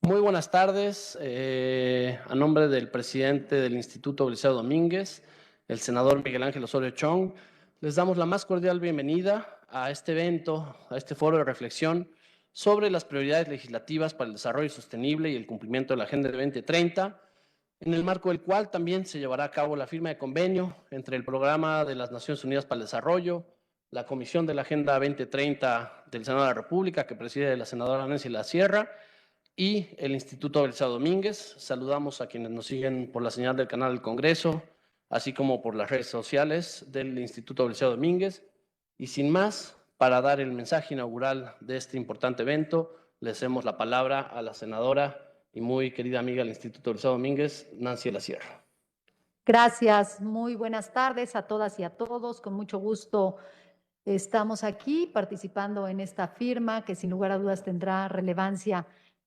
Muy buenas tardes. A nombre del presidente del Instituto Belisario Domínguez, el senador Miguel Ángel Osorio Chong, les damos la más cordial bienvenida a este evento, a este foro de reflexión sobre las prioridades legislativas para el desarrollo sostenible y el cumplimiento de la Agenda 2030, en el marco del cual también se llevará a cabo la firma de convenio entre el Programa de las Naciones Unidas para el Desarrollo, la Comisión de la Agenda 2030 del Senado de la República, que preside la senadora Nancy La Sierra, y el Instituto Belisario Domínguez. Saludamos a quienes nos siguen por la señal del canal del Congreso, así como por las redes sociales del Instituto Belisario Domínguez. Y sin más, para dar el mensaje inaugural de este importante evento, le cedemos la palabra a la senadora y muy querida amiga del Instituto Belisario Domínguez, Nancy La Sierra. Gracias, muy buenas tardes a todas y a todos. Con mucho gusto estamos aquí participando en esta firma que sin lugar a dudas tendrá relevancia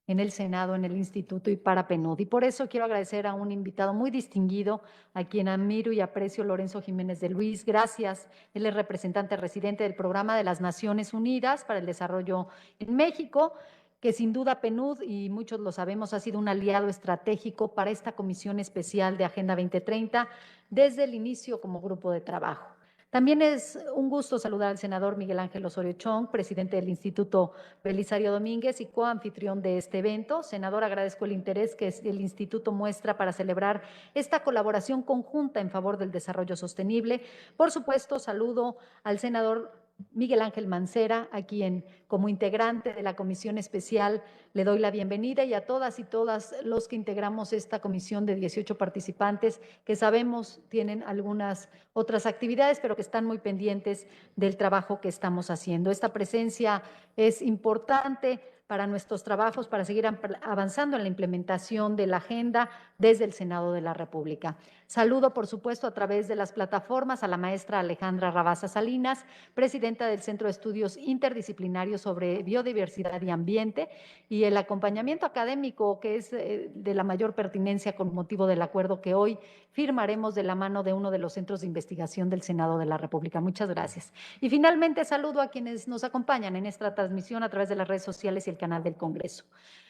en el Senado, en el Instituto y para PNUD. Y por eso quiero agradecer a un invitado muy distinguido, a quien admiro y aprecio, Lorenzo Jiménez de Luis. Gracias. Él es representante residente del Programa de las Naciones Unidas para el Desarrollo en México, que sin duda PNUD, y muchos lo sabemos, ha sido un aliado estratégico para esta Comisión Especial de Agenda 2030 desde el inicio como grupo de trabajo. También es un gusto saludar al senador Miguel Ángel Osorio Chong, presidente del Instituto Belisario Domínguez y coanfitrión de este evento. Senador, agradezco el interés que el Instituto muestra para celebrar esta colaboración conjunta en favor del desarrollo sostenible. Por supuesto, saludo al senador Miguel Ángel Mancera, a quien como integrante de la Comisión Especial le doy la bienvenida, y a todas y todas los que integramos esta comisión de 18 participantes que sabemos tienen algunas otras actividades, pero que están muy pendientes del trabajo que estamos haciendo. Esta presencia es importante para nuestros trabajos, para seguir avanzando en la implementación de la agenda desde el Senado de la República. Saludo, por supuesto, a través de las plataformas a la maestra Alejandra Rabasa Salinas, presidenta del Centro de Estudios Interdisciplinarios sobre Biodiversidad y Ambiente, y el acompañamiento académico que es de la mayor pertinencia con motivo del acuerdo que hoy firmaremos de la mano de uno de los centros de investigación del Senado de la República. Muchas gracias. Y finalmente saludo a quienes nos acompañan en esta transmisión a través de las redes sociales y el canal del Congreso.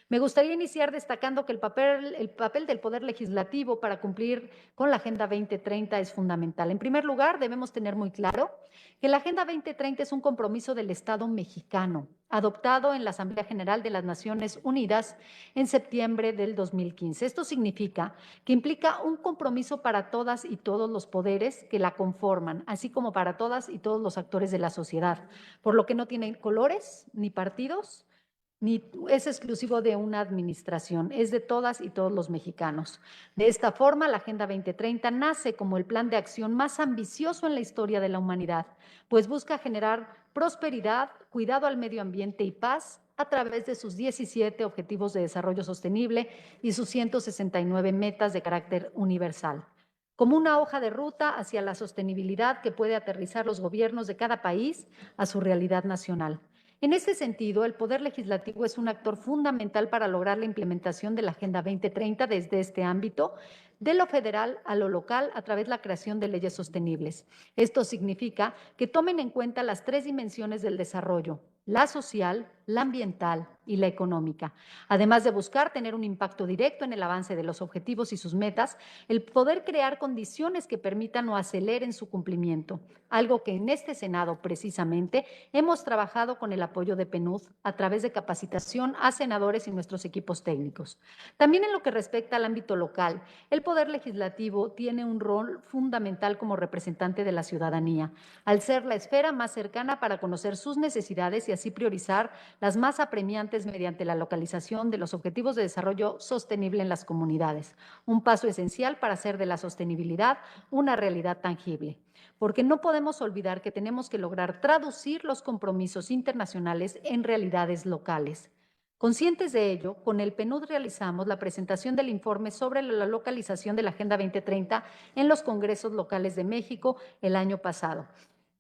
Me gustaría iniciar destacando que el papel del Poder Legislativo para cumplir con la Agenda 2030 es fundamental. En primer lugar, debemos tener muy claro que la Agenda 2030 es un compromiso del Estado mexicano, adoptado en la Asamblea General de las Naciones Unidas en septiembre del 2015. Esto significa que implica un compromiso para todas y todos los poderes que la conforman, así como para todas y todos los actores de la sociedad, por lo que no tiene colores ni partidos, ni es exclusivo de una administración, es de todas y todos los mexicanos. De esta forma, la Agenda 2030 nace como el plan de acción más ambicioso en la historia de la humanidad, pues busca generar prosperidad, cuidado al medio ambiente y paz a través de sus 17 Objetivos de Desarrollo Sostenible y sus 169 metas de carácter universal, como una hoja de ruta hacia la sostenibilidad que puede aterrizar los gobiernos de cada país a su realidad nacional. En este sentido, el Poder Legislativo es un actor fundamental para lograr la implementación de la Agenda 2030 desde este ámbito, de lo federal a lo local, a través de la creación de leyes sostenibles. Esto significa que tomen en cuenta las tres dimensiones del desarrollo: la social, la ambiental y la económica. Además de buscar tener un impacto directo en el avance de los objetivos y sus metas, el poder crear condiciones que permitan o aceleren su cumplimiento, algo que en este Senado precisamente hemos trabajado con el apoyo de PNUD a través de capacitación a senadores y nuestros equipos técnicos. También en lo que respecta al ámbito local, el Poder Legislativo tiene un rol fundamental como representante de la ciudadanía, al ser la esfera más cercana para conocer sus necesidades y así priorizar las más apremiantes mediante la localización de los objetivos de desarrollo sostenible en las comunidades, un paso esencial para hacer de la sostenibilidad una realidad tangible. Porque no podemos olvidar que tenemos que lograr traducir los compromisos internacionales en realidades locales. Conscientes de ello, con el PNUD realizamos la presentación del informe sobre la localización de la Agenda 2030 en los congresos locales de México el año pasado.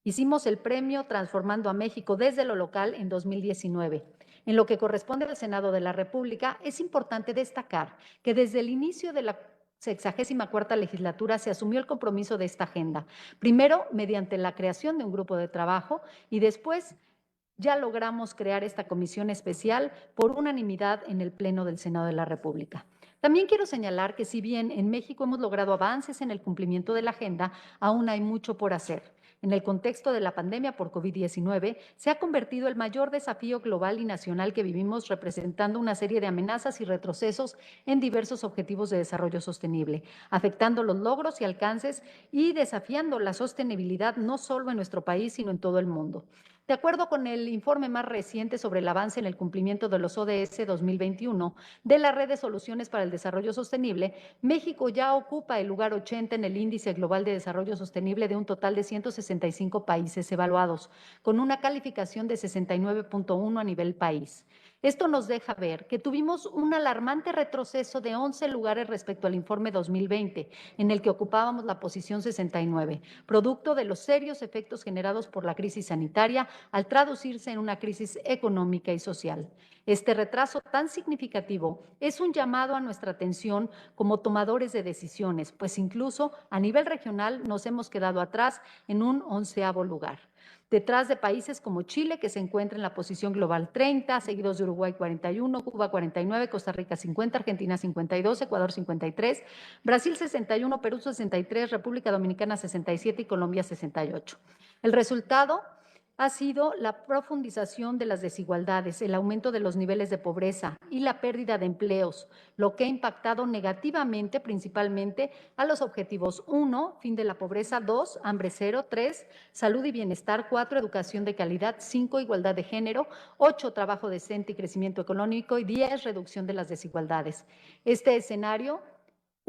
Hicimos el premio Transformando a México desde lo local en 2019. En lo que corresponde al Senado de la República, es importante destacar que desde el inicio de la 64ª legislatura se asumió el compromiso de esta agenda, primero mediante la creación de un grupo de trabajo y después ya logramos crear esta comisión especial por unanimidad en el Pleno del Senado de la República. También quiero señalar que si bien en México hemos logrado avances en el cumplimiento de la agenda, aún hay mucho por hacer. En el contexto de la pandemia por COVID-19, se ha convertido el mayor desafío global y nacional que vivimos, representando una serie de amenazas y retrocesos en diversos objetivos de desarrollo sostenible, afectando los logros y alcances y desafiando la sostenibilidad no solo en nuestro país, sino en todo el mundo. De acuerdo con el informe más reciente sobre el avance en el cumplimiento de los ODS 2021 de la Red de Soluciones para el Desarrollo Sostenible, México ya ocupa el lugar 80 en el Índice Global de Desarrollo Sostenible de un total de 165 países evaluados, con una calificación de 69.1 a nivel país. Esto nos deja ver que tuvimos un alarmante retroceso de 11 lugares respecto al informe 2020, en el que ocupábamos la posición 69, producto de los serios efectos generados por la crisis sanitaria al traducirse en una crisis económica y social. Este retraso tan significativo es un llamado a nuestra atención como tomadores de decisiones, pues incluso a nivel regional nos hemos quedado atrás en un 11º lugar, detrás de países como Chile, que se encuentra en la posición global 30, seguidos de Uruguay 41, Cuba 49, Costa Rica 50, Argentina 52, Ecuador 53, Brasil 61, Perú 63, República Dominicana 67 y Colombia 68. El resultado ha sido la profundización de las desigualdades, el aumento de los niveles de pobreza y la pérdida de empleos, lo que ha impactado negativamente principalmente a los objetivos 1, fin de la pobreza; 2, hambre cero; 3, salud y bienestar; 4, educación de calidad; 5, igualdad de género; 8, trabajo decente y crecimiento económico; y 10, reducción de las desigualdades. Este escenario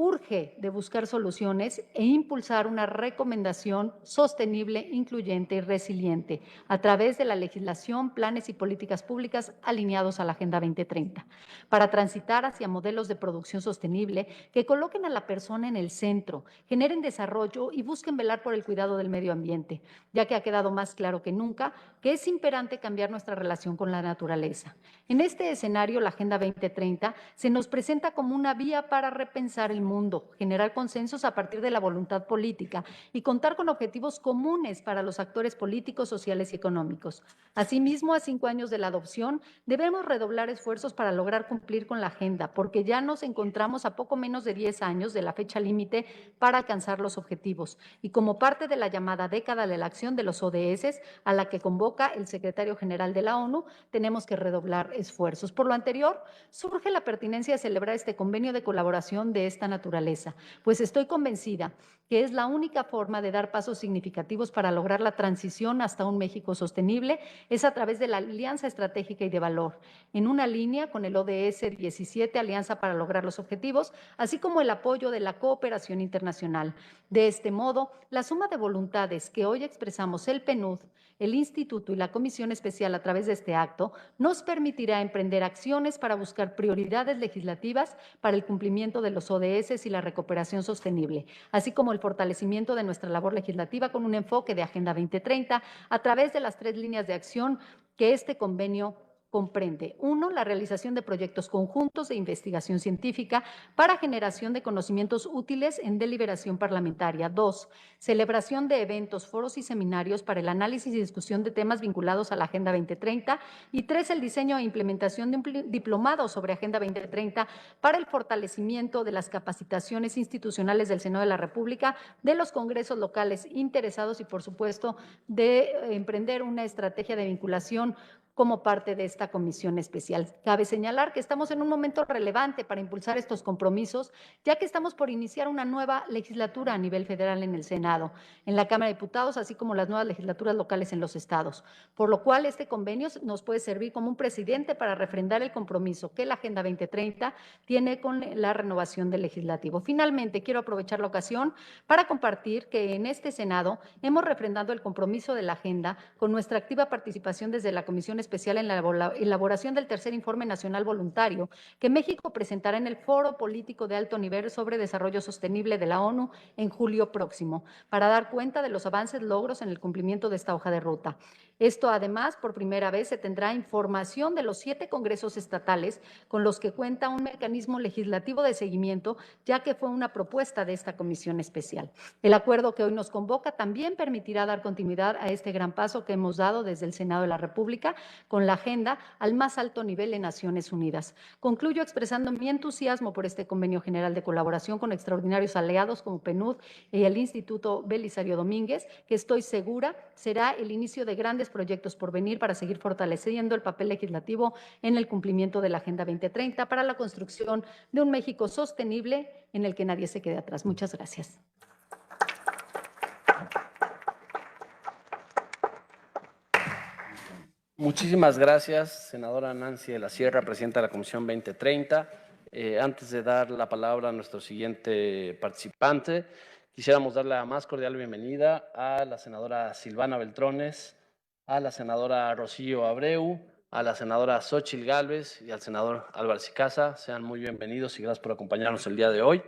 urge de buscar soluciones e impulsar una recomendación sostenible, incluyente y resiliente a través de la legislación, planes y políticas públicas alineados a la Agenda 2030, para transitar hacia modelos de producción sostenible que coloquen a la persona en el centro, generen desarrollo y busquen velar por el cuidado del medio ambiente, ya que ha quedado más claro que nunca que es imperante cambiar nuestra relación con la naturaleza. En este escenario, la Agenda 2030 se nos presenta como una vía para repensar el mundo, generar consensos a partir de la voluntad política y contar con objetivos comunes para los actores políticos, sociales y económicos. Asimismo, a 5 años de la adopción, debemos redoblar esfuerzos para lograr cumplir con la agenda, porque ya nos encontramos a poco menos de 10 años de la fecha límite para alcanzar los objetivos. Y como parte de la llamada década de la acción de los ODS, a la que convoca el secretario general de la ONU, tenemos que redoblar esfuerzos. Por lo anterior, surge la pertinencia de celebrar este convenio de colaboración de esta naturaleza, pues estoy convencida que es la única forma de dar pasos significativos para lograr la transición hasta un México sostenible, es a través de la alianza estratégica y de valor, en una línea con el ODS 17, Alianza para lograr los objetivos, así como el apoyo de la cooperación internacional. De este modo, la suma de voluntades que hoy expresamos el PNUD, el Instituto y la Comisión Especial a través de este acto nos permitirá emprender acciones para buscar prioridades legislativas para el cumplimiento de los ODS y la recuperación sostenible, así como el fortalecimiento de nuestra labor legislativa con un enfoque de Agenda 2030 a través de las 3 líneas de acción que este convenio comprende. 1, la realización de proyectos conjuntos de investigación científica para generación de conocimientos útiles en deliberación parlamentaria. 2, celebración de eventos, foros y seminarios para el análisis y discusión de temas vinculados a la Agenda 2030. Y 3, el diseño e implementación de un diplomado sobre Agenda 2030 para el fortalecimiento de las capacitaciones institucionales del Senado de la República, de los congresos locales interesados y, por supuesto, de emprender una estrategia de vinculación como parte de esta comisión especial. Cabe señalar que estamos en un momento relevante para impulsar estos compromisos, ya que estamos por iniciar una nueva legislatura a nivel federal en el Senado, en la Cámara de Diputados, así como las nuevas legislaturas locales en los estados, por lo cual este convenio nos puede servir como un precedente para refrendar el compromiso que la Agenda 2030 tiene con la renovación del legislativo. Finalmente, quiero aprovechar la ocasión para compartir que en este Senado hemos refrendado el compromiso de la agenda con nuestra activa participación desde la Comisión Especial en la elaboración del tercer Informe Nacional Voluntario que México presentará en el Foro Político de Alto Nivel sobre Desarrollo Sostenible de la ONU en julio próximo, para dar cuenta de los avances, logros en el cumplimiento de esta hoja de ruta. Esto además, por primera vez, se tendrá información de los 7 congresos estatales con los que cuenta un mecanismo legislativo de seguimiento, ya que fue una propuesta de esta comisión especial. El acuerdo que hoy nos convoca también permitirá dar continuidad a este gran paso que hemos dado desde el Senado de la República con la agenda al más alto nivel en Naciones Unidas. Concluyo expresando mi entusiasmo por este convenio general de colaboración con extraordinarios aliados como PNUD y el Instituto Belisario Domínguez, que estoy segura será el inicio de grandes proyectos por venir para seguir fortaleciendo el papel legislativo en el cumplimiento de la Agenda 2030 para la construcción de un México sostenible en el que nadie se quede atrás. Muchas gracias. Muchísimas gracias, senadora Nancy de la Sierra, presidenta de la Comisión 2030. Antes de dar la palabra a nuestro siguiente participante, quisiéramos darle la más cordial bienvenida a la senadora Silvana Beltrones, a la senadora Rocío Abreu, a la senadora Xóchitl Gálvez y al senador Álvarez y Casa. Sean muy bienvenidos y gracias por acompañarnos el día de hoy.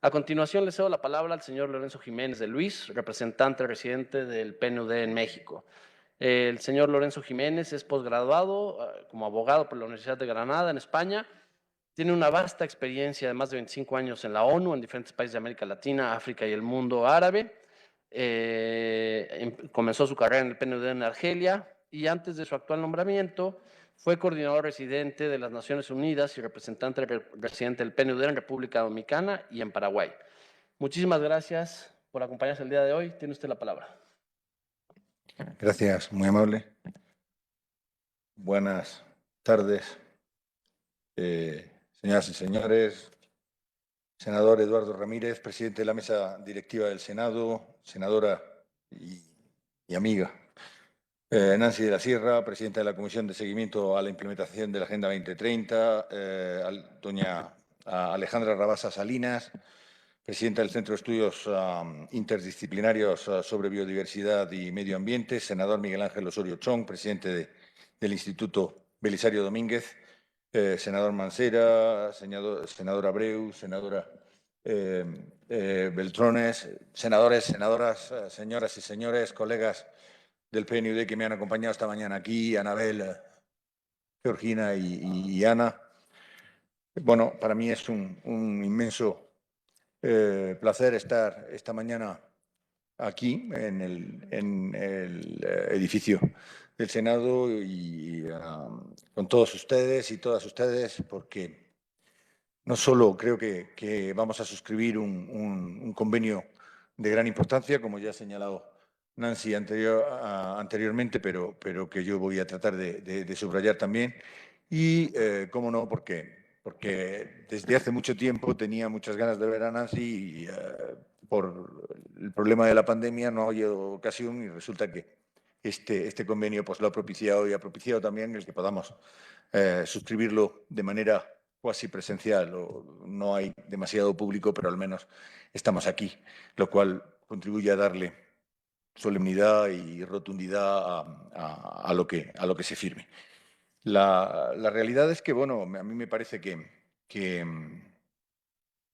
A continuación, le cedo la palabra al señor Lorenzo Jiménez de Luis, representante residente del PNUD en México. El señor Lorenzo Jiménez es posgraduado como abogado por la Universidad de Granada, en España. Tiene una vasta experiencia de más de 25 años en la ONU, en diferentes países de América Latina, África y el mundo árabe. Comenzó su carrera en el PNUD en Argelia y antes de su actual nombramiento fue coordinador residente de las Naciones Unidas y representante residente del PNUD en República Dominicana y en Paraguay. Muchísimas gracias por acompañarnos el día de hoy. Tiene usted la palabra. Gracias, muy amable. Buenas tardes, señoras y señores. Senador Eduardo Ramírez, presidente de la mesa directiva del Senado, senadora y amiga. Nancy de la Sierra, presidenta de la Comisión de Seguimiento a la Implementación de la Agenda 2030. Doña Alejandra Rabasa Salinas, presidenta del Centro de Estudios Interdisciplinarios sobre Biodiversidad y Medio Ambiente. Senador Miguel Ángel Osorio Chong, presidente del Instituto Belisario Domínguez. Senador Mancera, senadora Abreu, senadora Beltrones, senadores, senadoras, señoras y señores, colegas del PNUD que me han acompañado esta mañana aquí, Anabel, Georgina y Ana. Bueno, para mí es un inmenso placer estar esta mañana aquí en el edificio del Senado y con todos ustedes y todas ustedes, porque no solo creo que vamos a suscribir un convenio de gran importancia, como ya ha señalado Nancy anteriormente, pero que yo voy a tratar de subrayar también. Y, cómo no, porque desde hace mucho tiempo tenía muchas ganas de ver a Nancy y por el problema de la pandemia no ha habido ocasión y resulta que este convenio pues, lo ha propiciado y ha propiciado también el que podamos suscribirlo de manera cuasi presencial. No hay demasiado público, pero al menos estamos aquí, lo cual contribuye a darle solemnidad y rotundidad a lo que se firme. La realidad es que, bueno, a mí me parece que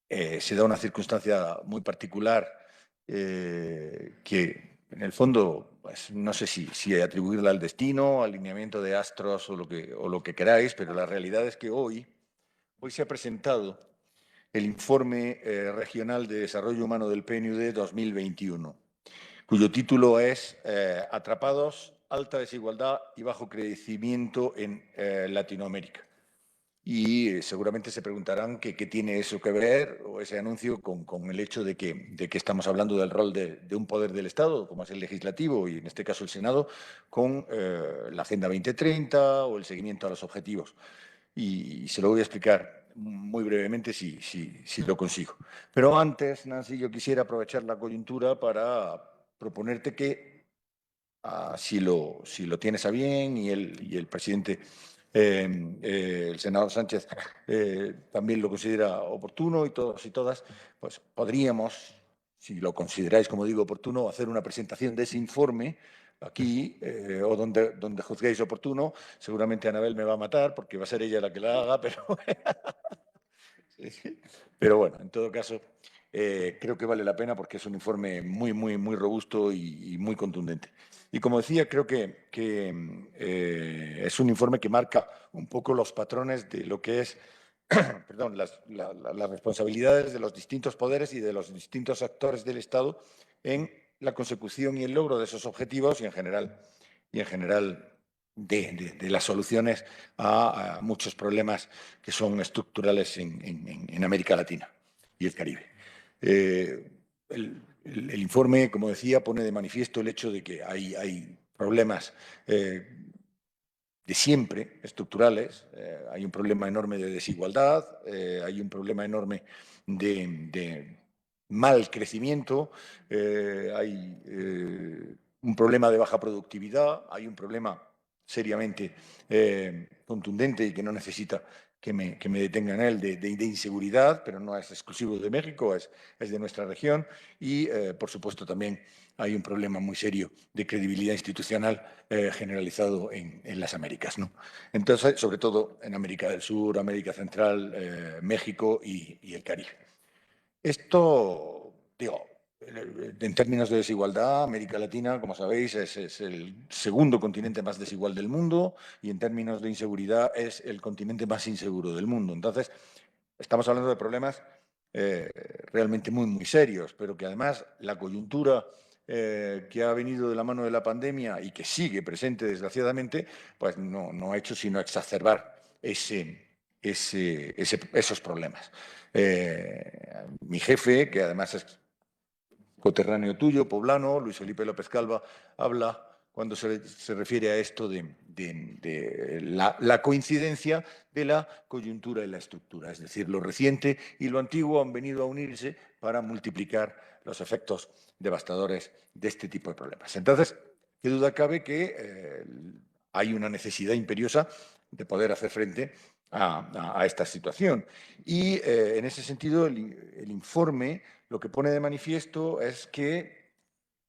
se da una circunstancia muy particular que, en el fondo, pues, no sé si atribuirla al destino, alineamiento de astros o lo que queráis, pero la realidad es que hoy se ha presentado el Informe Regional de Desarrollo Humano del PNUD 2021, cuyo título es Atrapados, alta desigualdad y bajo crecimiento en Latinoamérica. Y seguramente se preguntarán qué tiene eso que ver, o ese anuncio, con el hecho de que estamos hablando del rol de un poder del Estado, como es el legislativo, y en este caso el Senado, con la Agenda 2030 o el seguimiento a los objetivos. Y se lo voy a explicar muy brevemente si lo consigo. Pero antes, Nancy, yo quisiera aprovechar la coyuntura para proponerte que, si lo tienes a bien y el presidente, el senador Sánchez, también lo considera oportuno y todos y todas, pues podríamos, si lo consideráis, como digo, oportuno, hacer una presentación de ese informe aquí o donde juzguéis oportuno. Seguramente Anabel me va a matar porque va a ser ella la que la haga, pero bueno, en todo caso, creo que vale la pena porque es un informe muy robusto y muy contundente. Y como decía, creo que es un informe que marca un poco los patrones de lo que es perdón, las responsabilidades de los distintos poderes y de los distintos actores del Estado en la consecución y el logro de esos objetivos y en general de las soluciones a muchos problemas que son estructurales en América Latina y el Caribe. El informe, como decía, pone de manifiesto el hecho de que hay problemas de siempre, estructurales. Hay un problema enorme de desigualdad, hay un problema enorme de mal crecimiento, hay un problema de baja productividad, hay un problema seriamente contundente y que no necesita que me detenga en él, de inseguridad, pero no es exclusivo de México, es de nuestra región. Y, por supuesto, también hay un problema muy serio de credibilidad institucional generalizado en las Américas, ¿no? Entonces, sobre todo en América del Sur, América Central, México y el Caribe. Esto, digo, en términos de desigualdad, América Latina, como sabéis, es el segundo continente más desigual del mundo y en términos de inseguridad es el continente más inseguro del mundo. Entonces, estamos hablando de problemas realmente muy serios, pero que además la coyuntura que ha venido de la mano de la pandemia y que sigue presente, desgraciadamente, pues no ha hecho sino exacerbar esos problemas. Mi jefe, que además es coterráneo tuyo, poblano, Luis Felipe López Calva, habla cuando se refiere a esto de la coincidencia de la coyuntura y la estructura. Es decir, lo reciente y lo antiguo han venido a unirse para multiplicar los efectos devastadores de este tipo de problemas. Entonces, qué duda cabe que hay una necesidad imperiosa de poder hacer frente a esta situación. Y en ese sentido, el informe lo que pone de manifiesto es que,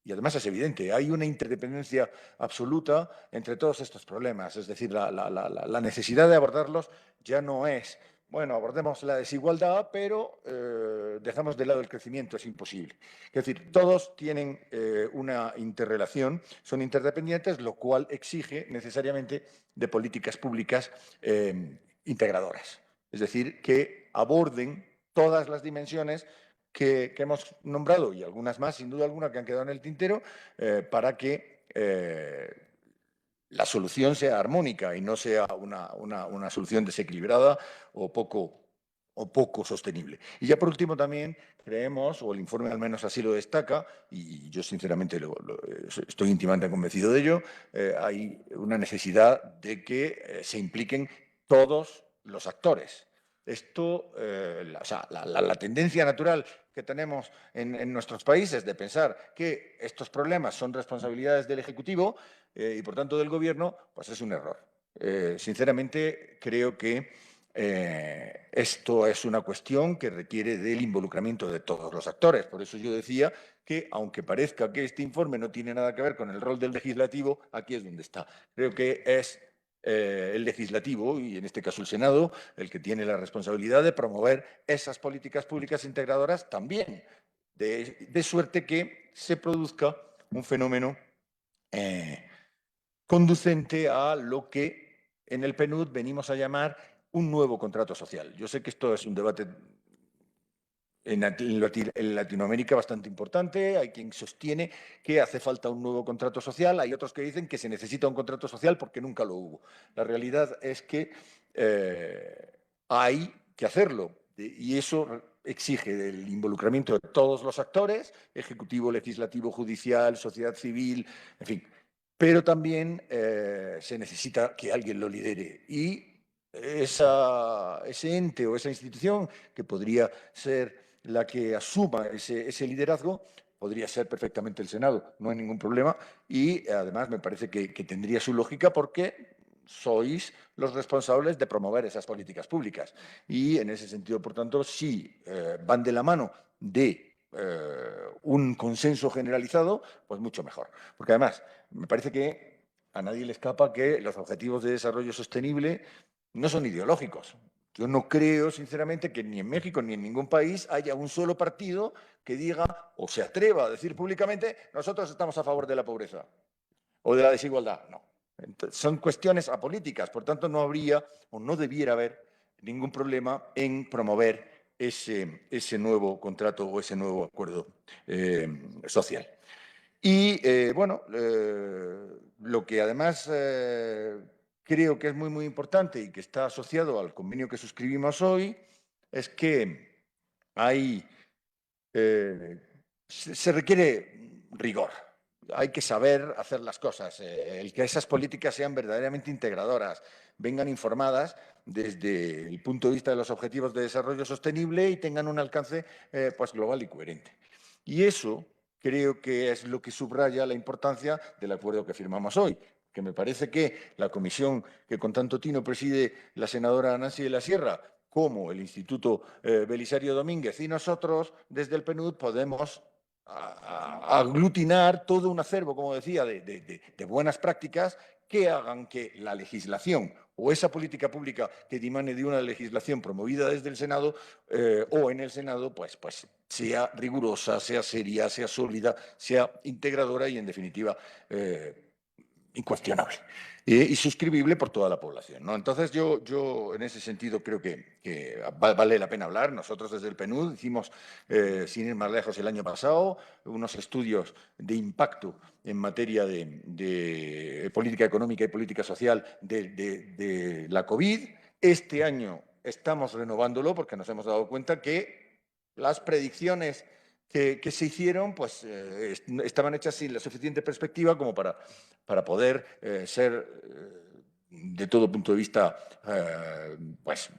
y además es evidente, hay una interdependencia absoluta entre todos estos problemas. Es decir, la necesidad de abordarlos ya no es, bueno, abordemos la desigualdad, pero dejamos de lado el crecimiento, es imposible. Es decir, todos tienen una interrelación, son interdependientes, lo cual exige necesariamente de políticas públicas integradoras. Es decir, que aborden todas las dimensiones que hemos nombrado y algunas más, sin duda alguna, que han quedado en el tintero, para que la solución sea armónica y no sea una solución desequilibrada o poco sostenible. Y ya por último también creemos, o el informe al menos así lo destaca, y yo sinceramente estoy íntimamente convencido de ello, hay una necesidad de que se impliquen todos los actores. Esto, la tendencia natural que tenemos en nuestros países de pensar que estos problemas son responsabilidades del Ejecutivo y, por tanto, del Gobierno, pues es un error. Sinceramente, creo que esto es una cuestión que requiere del involucramiento de todos los actores. Por eso yo decía que, aunque parezca que este informe no tiene nada que ver con el rol del legislativo, aquí es donde está. Creo que es el legislativo, y en este caso el Senado, el que tiene la responsabilidad de promover esas políticas públicas integradoras también, de suerte que se produzca un fenómeno conducente a lo que en el PNUD venimos a llamar un nuevo contrato social. Yo sé que esto es un debate en Latinoamérica bastante importante. Hay quien sostiene que hace falta un nuevo contrato social, hay otros que dicen que se necesita un contrato social porque nunca lo hubo. La realidad es que hay que hacerlo y eso exige del involucramiento de todos los actores, ejecutivo, legislativo, judicial, sociedad civil, en fin. Pero también se necesita que alguien lo lidere y ese ente o esa institución que podría ser la que asuma ese liderazgo, podría ser perfectamente el Senado, no hay ningún problema y además me parece que tendría su lógica porque sois los responsables de promover esas políticas públicas y en ese sentido, por tanto, si van de la mano de un consenso generalizado, pues mucho mejor. Porque además, me parece que a nadie le escapa que los objetivos de desarrollo sostenible no son ideológicos. Yo no creo, sinceramente, que ni en México ni en ningún país haya un solo partido que diga o se atreva a decir públicamente nosotros estamos a favor de la pobreza o de la desigualdad. No. Entonces, son cuestiones apolíticas, por tanto no habría o no debiera haber ningún problema en promover ese nuevo contrato o ese nuevo acuerdo social. Y lo que además creo que es muy, muy importante y que está asociado al convenio que suscribimos hoy es que se requiere rigor. Hay que saber hacer las cosas, el que esas políticas sean verdaderamente integradoras, vengan informadas desde el punto de vista de los objetivos de desarrollo sostenible y tengan un alcance pues global y coherente. Y eso creo que es lo que subraya la importancia del acuerdo que firmamos hoy, que me parece que la comisión que con tanto tino preside la senadora Nancy de la Sierra, como el Instituto Belisario Domínguez y nosotros desde el PNUD podemos aglutinar todo un acervo, como decía, de buenas prácticas que hagan que la legislación o esa política pública que dimane de una legislación promovida desde el Senado o en el Senado, pues sea rigurosa, sea seria, sea sólida, sea integradora y, en definitiva, incuestionable y suscribible por toda la población, ¿no? Entonces, yo en ese sentido creo que vale la pena hablar. Nosotros desde el PNUD hicimos, sin ir más lejos, el año pasado, unos estudios de impacto en materia de política económica y política social de la COVID. Este año estamos renovándolo porque nos hemos dado cuenta que las predicciones que se hicieron pues, estaban hechas sin la suficiente perspectiva como para poder ser de todo punto de vista pues,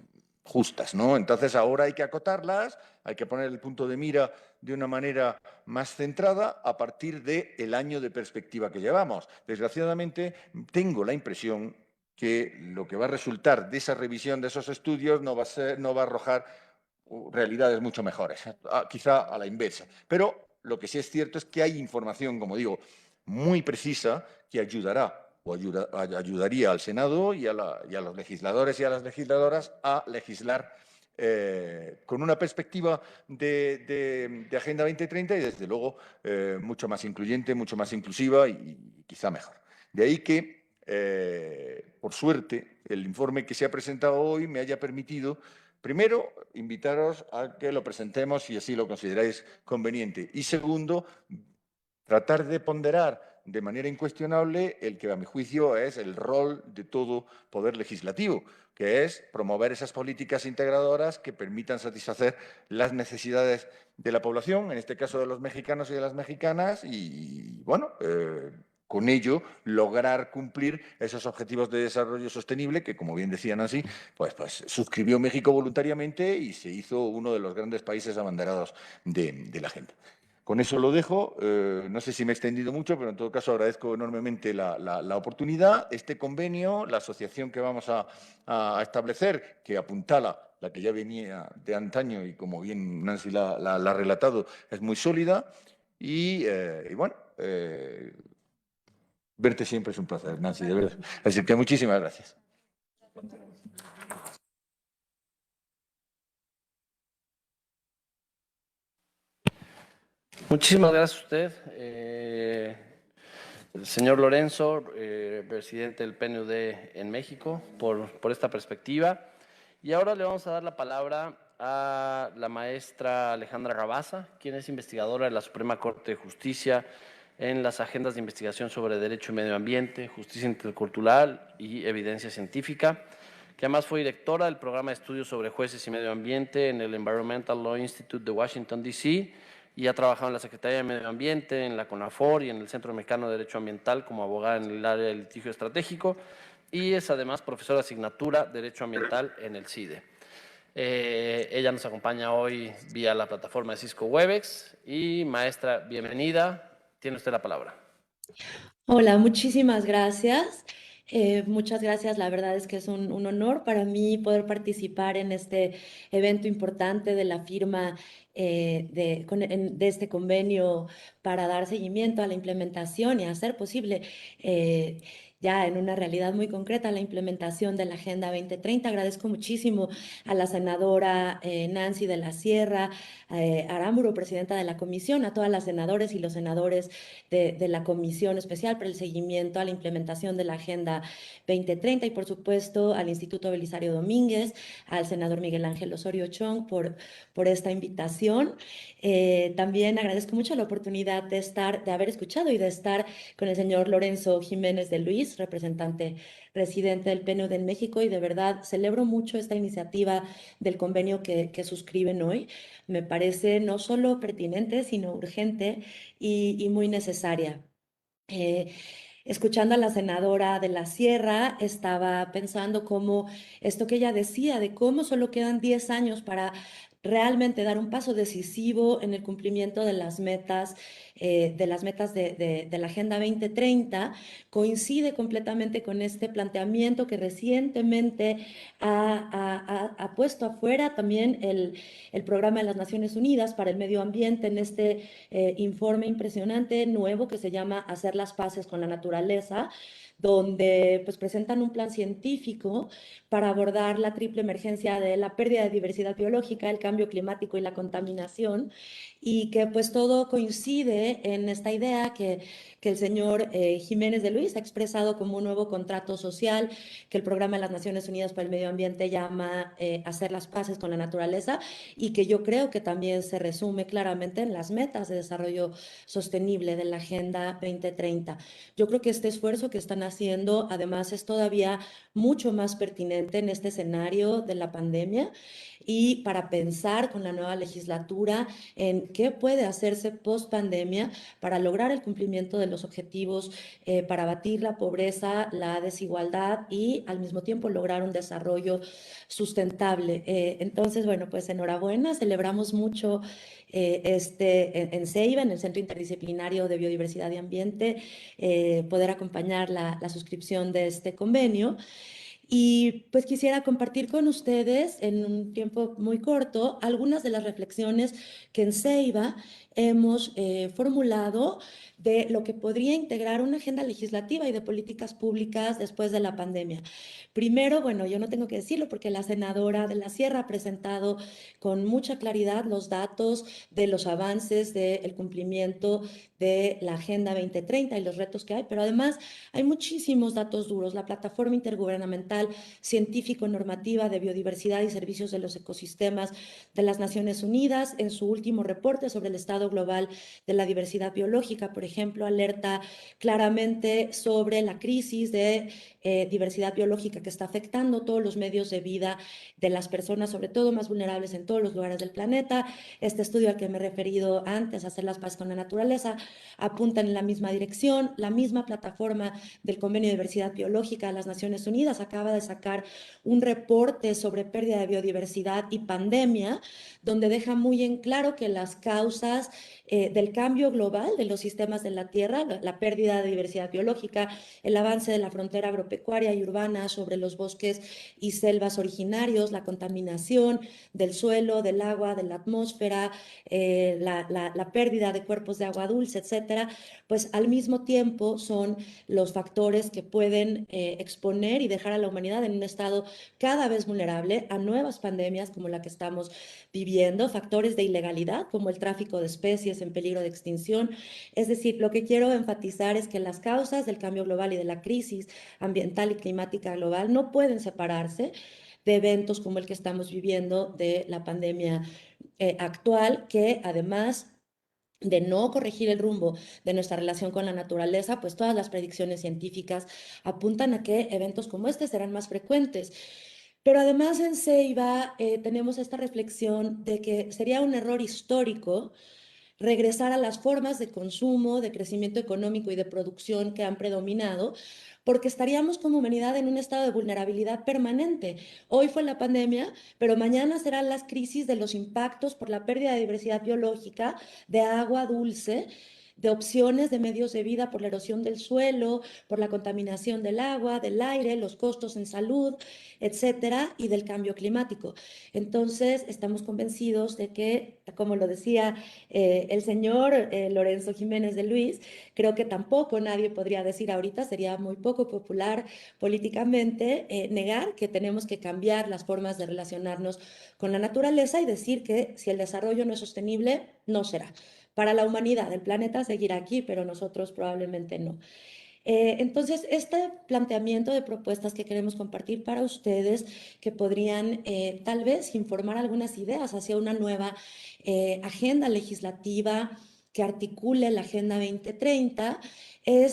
justas, ¿no? Entonces ahora hay que acotarlas, hay que poner el punto de mira de una manera más centrada a partir del año de perspectiva que llevamos. Desgraciadamente, tengo la impresión que lo que va a resultar de esa revisión de esos estudios no va a arrojar realidades mucho mejores, quizá a la inversa. Pero lo que sí es cierto es que hay información, como digo, muy precisa que ayudará o ayudaría al Senado y a los legisladores y a las legisladoras a legislar con una perspectiva de Agenda 2030 y, desde luego, mucho más incluyente, mucho más inclusiva y quizá mejor. De ahí que, por suerte, el informe que se ha presentado hoy me haya permitido, primero, invitaros a que lo presentemos si así lo consideráis conveniente. Y segundo, tratar de ponderar de manera incuestionable el que, a mi juicio, es el rol de todo poder legislativo, que es promover esas políticas integradoras que permitan satisfacer las necesidades de la población, en este caso de los mexicanos y de las mexicanas, y bueno, con ello lograr cumplir esos objetivos de desarrollo sostenible que, como bien decía Nancy, pues suscribió México voluntariamente y se hizo uno de los grandes países abanderados de la agenda. Con eso lo dejo. No sé si me he extendido mucho, pero en todo caso agradezco enormemente la oportunidad. Este convenio, la asociación que vamos a establecer, que apuntala la que ya venía de antaño y, como bien Nancy la ha relatado, es muy sólida. Y bueno, verte siempre es un placer, Nancy, de verdad. Así que muchísimas gracias. Muchísimas gracias a usted, el señor Lorenzo, presidente del PNUD en México, por esta perspectiva. Y ahora le vamos a dar la palabra a la maestra Alejandra Rabasa, quien es investigadora de la Suprema Corte de Justicia en las agendas de investigación sobre derecho y medio ambiente, justicia intercultural y evidencia científica, que además fue directora del programa de estudios sobre jueces y medio ambiente en el Environmental Law Institute de Washington, D.C., y ha trabajado en la Secretaría de Medio Ambiente, en la CONAFOR y en el Centro Mexicano de Derecho Ambiental como abogada en el área de litigio estratégico, y es además profesora de asignatura Derecho Ambiental en el CIDE. Ella nos acompaña hoy vía la plataforma de Cisco Webex. Y maestra, bienvenida. Tiene usted la palabra. Hola, muchísimas gracias. Muchas gracias. La verdad es que es un honor para mí poder participar en este evento importante de la firma de este convenio para dar seguimiento a la implementación y hacer posible ya en una realidad muy concreta la implementación de la Agenda 2030. Agradezco muchísimo a la senadora Nancy de la Sierra Aramburu, presidenta de la comisión, a todas las senadoras y los senadores de la Comisión Especial para el Seguimiento a la Implementación de la Agenda 2030 y por supuesto al Instituto Belisario Domínguez, al senador Miguel Ángel Osorio Chong por esta invitación. También agradezco mucho la oportunidad de haber escuchado y de estar con el señor Lorenzo Jiménez de Luis, representante residente del PNUD en México, y de verdad celebro mucho esta iniciativa del convenio que suscriben hoy. Me parece no solo pertinente, sino urgente y muy necesaria. Escuchando a la senadora de la Sierra, estaba pensando cómo esto que ella decía, de cómo solo quedan 10 años para realmente dar un paso decisivo en el cumplimiento de las metas de la Agenda 2030, coincide completamente con este planteamiento que recientemente ha puesto afuera también el Programa de las Naciones Unidas para el Medio Ambiente en este informe impresionante nuevo que se llama Hacer las paces con la naturaleza, donde pues presentan un plan científico para abordar la triple emergencia de la pérdida de diversidad biológica, el cambio climático y la contaminación, y que pues todo coincide en esta idea que el señor Jiménez de Luis ha expresado como un nuevo contrato social que el Programa de las Naciones Unidas para el Medio Ambiente llama Hacer las paces con la naturaleza, y que yo creo que también se resume claramente en las metas de desarrollo sostenible de la Agenda 2030. Yo creo que este esfuerzo que están haciendo además es todavía mucho más pertinente en este escenario de la pandemia y para pensar con la nueva legislatura en qué puede hacerse post pandemia para lograr el cumplimiento de los objetivos, para abatir la pobreza, la desigualdad y al mismo tiempo lograr un desarrollo sustentable. Entonces, bueno, pues enhorabuena, celebramos mucho en CEIBA, en el Centro Interdisciplinario de Biodiversidad y Ambiente, poder acompañar la suscripción de este convenio. Y pues quisiera compartir con ustedes en un tiempo muy corto algunas de las reflexiones que en CEIBA hemos formulado de lo que podría integrar una agenda legislativa y de políticas públicas después de la pandemia. Primero, bueno, yo no tengo que decirlo porque la senadora de la Sierra ha presentado con mucha claridad los datos de los avances del cumplimiento de la Agenda 2030 y los retos que hay, pero además hay muchísimos datos duros. La Plataforma Intergubernamental Científico-Normativa de Biodiversidad y Servicios de los Ecosistemas de las Naciones Unidas, en su último reporte sobre el estado global de la diversidad biológica, por ejemplo, alerta claramente sobre la crisis de diversidad biológica que está afectando todos los medios de vida de las personas, sobre todo más vulnerables en todos los lugares del planeta. Este estudio al que me he referido antes, Hacer las paces con la naturaleza, apunta en la misma dirección. La misma plataforma del Convenio de Diversidad Biológica de las Naciones Unidas acaba de sacar un reporte sobre pérdida de biodiversidad y pandemia, donde deja muy en claro que las causas del cambio global de los sistemas de la Tierra, la pérdida de diversidad biológica, el avance de la frontera agropecuaria y urbana sobre los bosques y selvas originarios, la contaminación del suelo, del agua, de la atmósfera, la pérdida de cuerpos de agua dulce, etcétera, pues al mismo tiempo son los factores que pueden exponer y dejar a la humanidad en un estado cada vez vulnerable a nuevas pandemias como la que estamos viviendo, factores de ilegalidad como el tráfico de especies en peligro de extinción. Es decir, lo que quiero enfatizar es que las causas del cambio global y de la crisis ambiental y climática global no pueden separarse de eventos como el que estamos viviendo de la pandemia actual, que además de no corregir el rumbo de nuestra relación con la naturaleza, pues todas las predicciones científicas apuntan a que eventos como este serán más frecuentes. Pero además en CEIBA tenemos esta reflexión de que sería un error histórico regresar a las formas de consumo, de crecimiento económico y de producción que han predominado, porque estaríamos como humanidad en un estado de vulnerabilidad permanente. Hoy fue la pandemia, pero mañana serán las crisis de los impactos por la pérdida de diversidad biológica, de agua dulce, de opciones de medios de vida por la erosión del suelo, por la contaminación del agua, del aire, los costos en salud, etcétera, y del cambio climático. Entonces, estamos convencidos de que, como lo decía el señor Lorenzo Jiménez de Luis, creo que tampoco nadie podría decir ahorita, sería muy poco popular políticamente negar que tenemos que cambiar las formas de relacionarnos con la naturaleza y decir que si el desarrollo no es sostenible, no será. Para la humanidad, el planeta seguirá aquí, pero nosotros probablemente no. Entonces, este planteamiento de propuestas que queremos compartir para ustedes, que podrían tal vez informar algunas ideas hacia una nueva agenda legislativa que articule la Agenda 2030,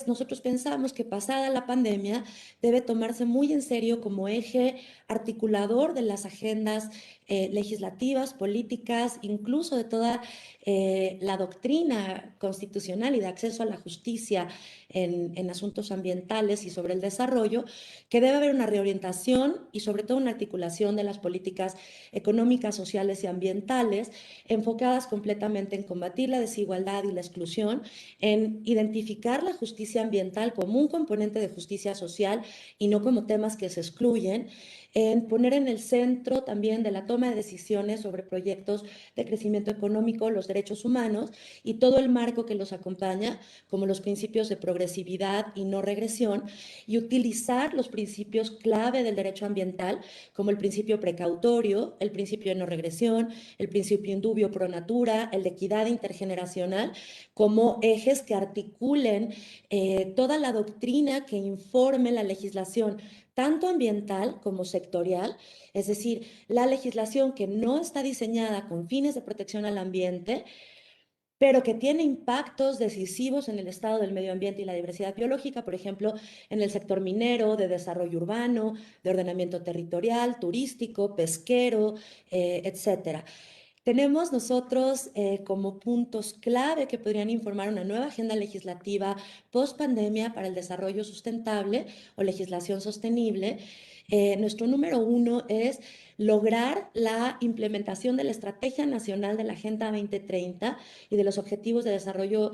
nosotros pensamos que pasada la pandemia debe tomarse muy en serio como eje articulador de las agendas legislativas, políticas, incluso de toda la doctrina constitucional y de acceso a la justicia en asuntos ambientales y sobre el desarrollo, que debe haber una reorientación y sobre todo una articulación de las políticas económicas, sociales y ambientales enfocadas completamente en combatir la desigualdad y la exclusión, en identificar la justicia ambiental como un componente de justicia social y no como temas que se excluyen, en poner en el centro también de la toma de decisiones sobre proyectos de crecimiento económico los derechos humanos y todo el marco que los acompaña, como los principios de progresividad y no regresión, y utilizar los principios clave del derecho ambiental, como el principio precautorio, el principio de no regresión, el principio indubio pro natura, el de equidad intergeneracional, como ejes que articulen toda la doctrina que informe la legislación tanto ambiental como sectorial, es decir, la legislación que no está diseñada con fines de protección al ambiente, pero que tiene impactos decisivos en el estado del medio ambiente y la diversidad biológica, por ejemplo, en el sector minero, de desarrollo urbano, de ordenamiento territorial, turístico, pesquero, etcétera. Tenemos nosotros como puntos clave que podrían informar una nueva agenda legislativa post-pandemia para el desarrollo sustentable o legislación sostenible. Nuestro número 1 es lograr la implementación de la Estrategia Nacional de la Agenda 2030 y de los Objetivos de Desarrollo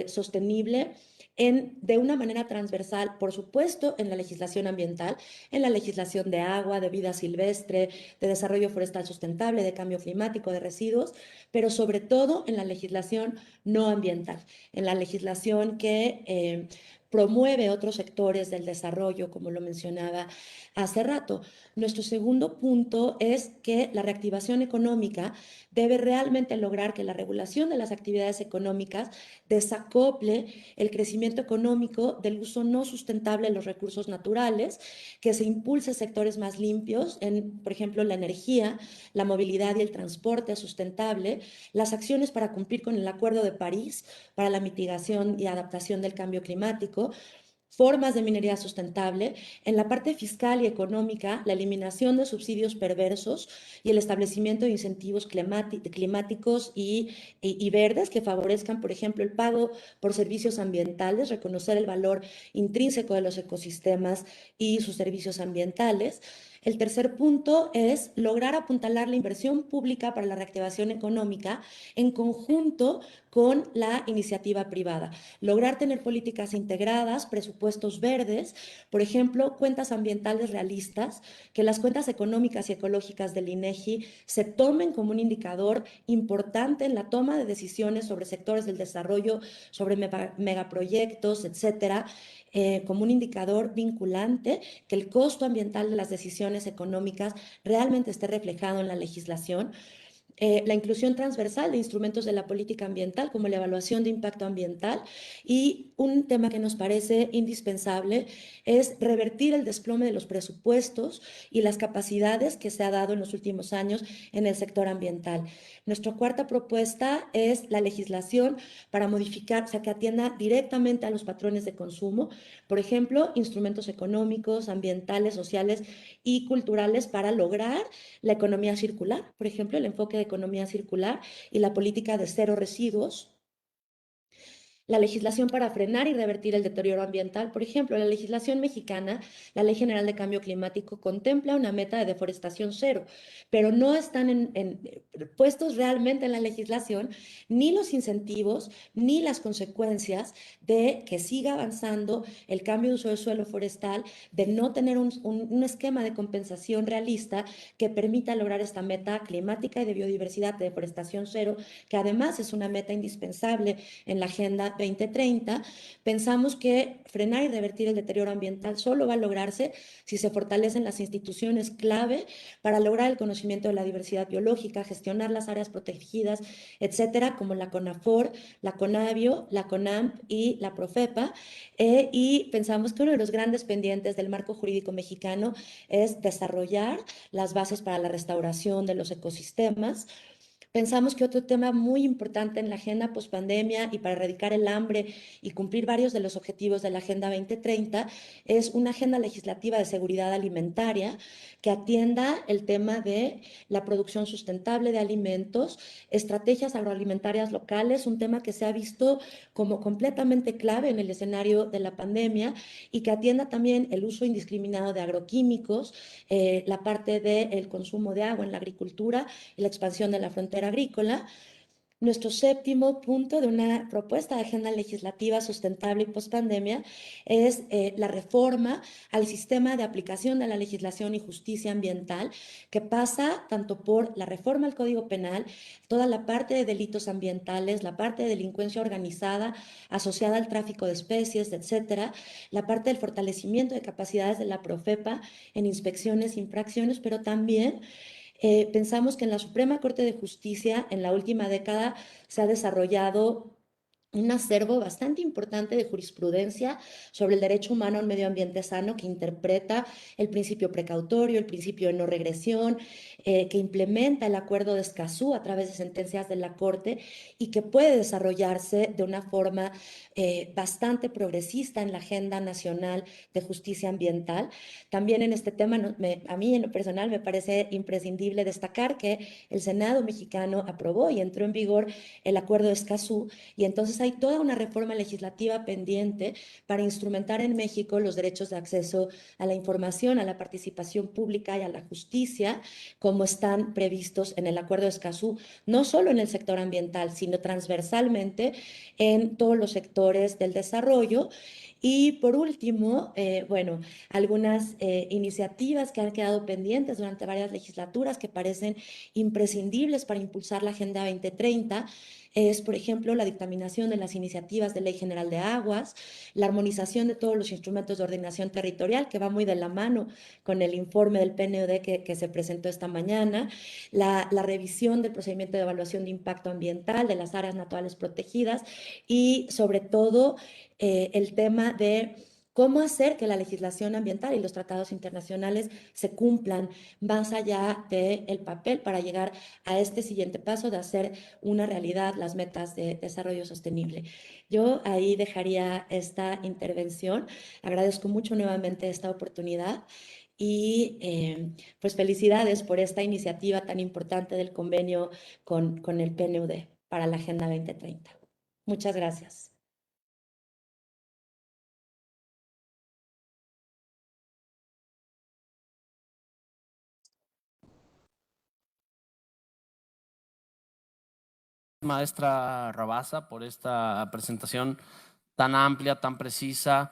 Sostenible de una manera transversal, por supuesto, en la legislación ambiental, en la legislación de agua, de vida silvestre, de desarrollo forestal sustentable, de cambio climático, de residuos, pero sobre todo en la legislación no ambiental, en la legislación que promueve otros sectores del desarrollo, como lo mencionaba hace rato. Nuestro segundo punto es que la reactivación económica debe realmente lograr que la regulación de las actividades económicas desacople el crecimiento económico del uso no sustentable de los recursos naturales, que se impulse sectores más limpios, por ejemplo, la energía, la movilidad y el transporte sustentable, las acciones para cumplir con el Acuerdo de París para la mitigación y adaptación del cambio climático, formas de minería sustentable, en la parte fiscal y económica, la eliminación de subsidios perversos y el establecimiento de incentivos climáticos y verdes que favorezcan, por ejemplo, el pago por servicios ambientales, reconocer el valor intrínseco de los ecosistemas y sus servicios ambientales. El tercer punto es lograr apuntalar la inversión pública para la reactivación económica en conjunto con la iniciativa privada. Lograr tener políticas integradas, presupuestos verdes, por ejemplo, cuentas ambientales realistas, que las cuentas económicas y ecológicas del INEGI se tomen como un indicador importante en la toma de decisiones sobre sectores del desarrollo, sobre megaproyectos, etcétera, como un indicador vinculante, que el costo ambiental de las decisiones económicas realmente esté reflejado en la legislación. La inclusión transversal de instrumentos de la política ambiental como la evaluación de impacto ambiental, y un tema que nos parece indispensable es revertir el desplome de los presupuestos y las capacidades que se ha dado en los últimos años en el sector ambiental. Nuestra cuarta propuesta es la legislación para modificar, o sea, que atienda directamente a los patrones de consumo, por ejemplo, instrumentos económicos, ambientales, sociales y culturales para lograr la economía circular, por ejemplo, el enfoque de economía circular y la política de cero residuos. La legislación para frenar y revertir el deterioro ambiental. Por ejemplo, la legislación mexicana, la Ley General de Cambio Climático, contempla una meta de deforestación cero, pero no están puestos realmente en la legislación, ni los incentivos, ni las consecuencias de que siga avanzando el cambio de uso de suelo forestal, de no tener un esquema de compensación realista que permita lograr esta meta climática y de biodiversidad de deforestación cero, que además es una meta indispensable en la Agenda 2030. Pensamos que frenar y revertir el deterioro ambiental solo va a lograrse si se fortalecen las instituciones clave para lograr el conocimiento de la diversidad biológica, gestionar las áreas protegidas, etcétera, como la CONAFOR, la CONABIO, la CONAMP y la PROFEPA. Y pensamos que uno de los grandes pendientes del marco jurídico mexicano es desarrollar las bases para la restauración de los ecosistemas. Pensamos que otro tema muy importante en la agenda pospandemia y para erradicar el hambre y cumplir varios de los objetivos de la Agenda 2030 es una agenda legislativa de seguridad alimentaria que atienda el tema de la producción sustentable de alimentos, estrategias agroalimentarias locales, un tema que se ha visto como completamente clave en el escenario de la pandemia, y que atienda también el uso indiscriminado de agroquímicos, la parte del consumo de agua en la agricultura y la expansión de la frontera agrícola. Nuestro séptimo punto de una propuesta de agenda legislativa sustentable y pospandemia es la reforma al sistema de aplicación de la legislación y justicia ambiental, que pasa tanto por la reforma al Código Penal, toda la parte de delitos ambientales, la parte de delincuencia organizada asociada al tráfico de especies, etcétera, la parte del fortalecimiento de capacidades de la PROFEPA en inspecciones e infracciones, pero también pensamos que en la Suprema Corte de Justicia en la última década se ha desarrollado un acervo bastante importante de jurisprudencia sobre el derecho humano a un medio ambiente sano, que interpreta el principio precautorio, el principio de no regresión, que implementa el acuerdo de Escazú a través de sentencias de la Corte y que puede desarrollarse de una forma bastante progresista en la Agenda Nacional de Justicia Ambiental. También en este tema, a mí en lo personal me parece imprescindible destacar que el Senado mexicano aprobó y entró en vigor el acuerdo de Escazú, y entonces hay toda una reforma legislativa pendiente para instrumentar en México los derechos de acceso a la información, a la participación pública y a la justicia, como están previstos en el acuerdo de Escazú, no solo en el sector ambiental, sino transversalmente en todos los sectores del desarrollo. Y por último, bueno, algunas iniciativas que han quedado pendientes durante varias legislaturas que parecen imprescindibles para impulsar la Agenda 2030 es, por ejemplo, la dictaminación de las iniciativas de Ley General de Aguas, la armonización de todos los instrumentos de ordenación territorial, que va muy de la mano con el informe del PNUD que se presentó esta mañana, la revisión del procedimiento de evaluación de impacto ambiental de las áreas naturales protegidas y, sobre todo, el tema de cómo hacer que la legislación ambiental y los tratados internacionales se cumplan más allá del papel para llegar a este siguiente paso de hacer una realidad las metas de desarrollo sostenible. Yo ahí dejaría esta intervención. Agradezco mucho nuevamente esta oportunidad y pues felicidades por esta iniciativa tan importante del convenio con el PNUD para la Agenda 2030. Muchas gracias. Maestra Rabasa, por esta presentación tan amplia, tan precisa,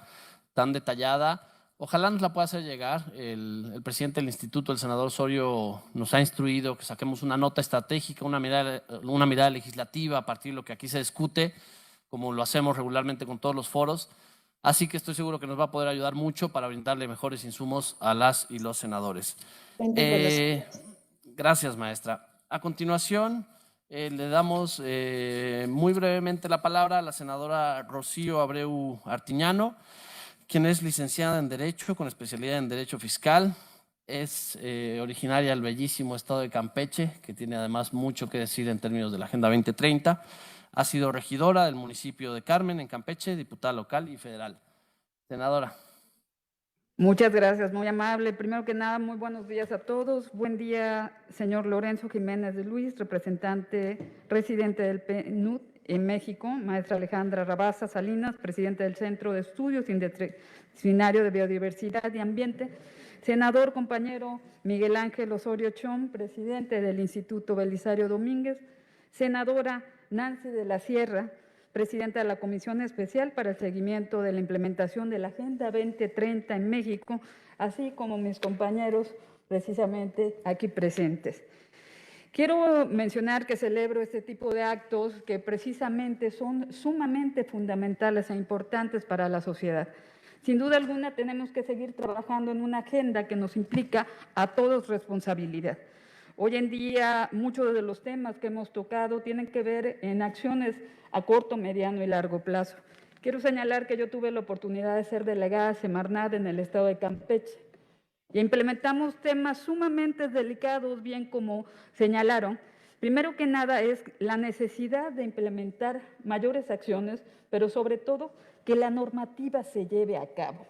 tan detallada. Ojalá nos la pueda hacer llegar. El presidente del instituto, el senador Osorio, nos ha instruido que saquemos una nota estratégica, una mirada legislativa a partir de lo que aquí se discute, como lo hacemos regularmente con todos los foros. Así que estoy seguro que nos va a poder ayudar mucho para brindarle mejores insumos a las y los senadores. Gracias, maestra. A continuación, le damos muy brevemente la palabra a la senadora Rocío Abreu Artiñano, quien es licenciada en Derecho con especialidad en Derecho Fiscal. Es originaria del bellísimo estado de Campeche, que tiene además mucho que decir en términos de la Agenda 2030. Ha sido regidora del municipio de Carmen, en Campeche, diputada local y federal. Senadora. Muchas gracias, muy amable. Primero que nada, muy buenos días a todos. Buen día, señor Lorenzo Jiménez de Luis, residente del PNUD en México, maestra Alejandra Rabasa Salinas, presidente del Centro de Estudios Interdisciplinario de Biodiversidad y Ambiente, senador compañero Miguel Ángel Osorio Chong, presidente del Instituto Belisario Domínguez, senadora Nancy de la Sierra, presidenta de la Comisión Especial para el Seguimiento de la Implementación de la Agenda 2030 en México, así como mis compañeros precisamente aquí presentes. Quiero mencionar que celebro este tipo de actos que precisamente son sumamente fundamentales e importantes para la sociedad. Sin duda alguna tenemos que seguir trabajando en una agenda que nos implica a todos responsabilidad. Hoy en día muchos de los temas que hemos tocado tienen que ver en acciones a corto, mediano y largo plazo. Quiero señalar que yo tuve la oportunidad de ser delegada de Semarnat en el estado de Campeche y implementamos temas sumamente delicados, bien como señalaron. Primero que nada es la necesidad de implementar mayores acciones, pero sobre todo que la normativa se lleve a cabo.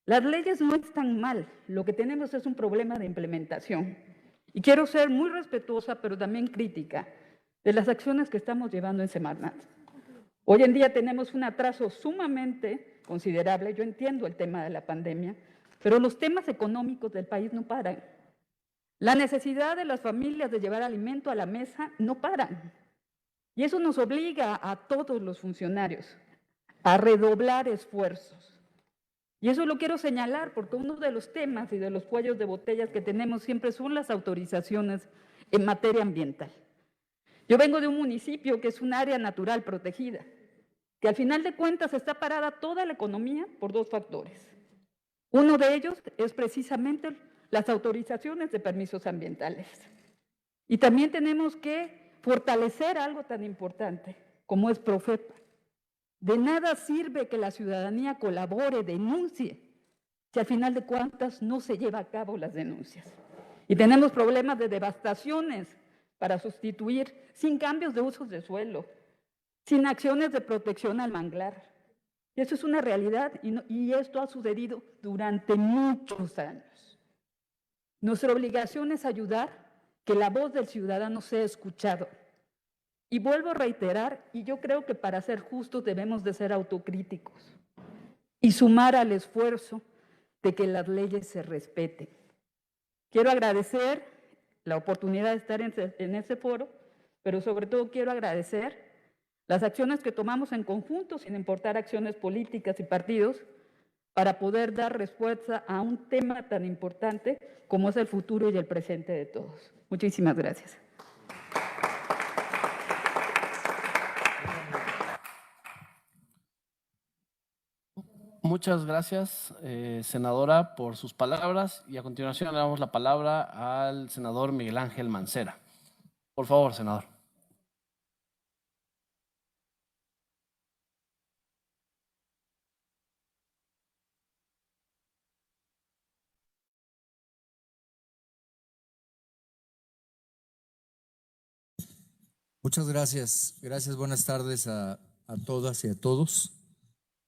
Las leyes no están mal, lo que tenemos es un problema de implementación. Y quiero ser muy respetuosa, pero también crítica de las acciones que estamos llevando en Semarnat. Hoy en día tenemos un atraso sumamente considerable. Yo entiendo el tema de la pandemia, pero los temas económicos del país no paran. La necesidad de las familias de llevar alimento a la mesa no paran. Y eso nos obliga a todos los funcionarios a redoblar esfuerzos. Y eso lo quiero señalar porque uno de los temas y de los cuellos de botellas que tenemos siempre son las autorizaciones en materia ambiental. Yo vengo de un municipio que es un área natural protegida, que al final de cuentas está parada toda la economía por dos factores. Uno de ellos es precisamente las autorizaciones de permisos ambientales. Y también tenemos que fortalecer algo tan importante como es Profepa. De nada sirve que la ciudadanía colabore, denuncie, si al final de cuentas no se lleva a cabo las denuncias. Y tenemos problemas de devastaciones para sustituir sin cambios de usos de suelo, sin acciones de protección al manglar. Y eso es una realidad y esto ha sucedido durante muchos años. Nuestra obligación es ayudar que la voz del ciudadano sea escuchado. Y vuelvo a reiterar, y yo creo que para ser justos debemos de ser autocríticos y sumar al esfuerzo de que las leyes se respeten. Quiero agradecer la oportunidad de estar en este foro, pero sobre todo quiero agradecer las acciones que tomamos en conjunto, sin importar acciones políticas y partidos, para poder dar respuesta a un tema tan importante como es el futuro y el presente de todos. Muchísimas gracias. Muchas gracias, senadora, por sus palabras. Y a continuación le damos la palabra al senador Miguel Ángel Mancera. Por favor, senador. Muchas gracias. Gracias, buenas tardes a todas y a todos.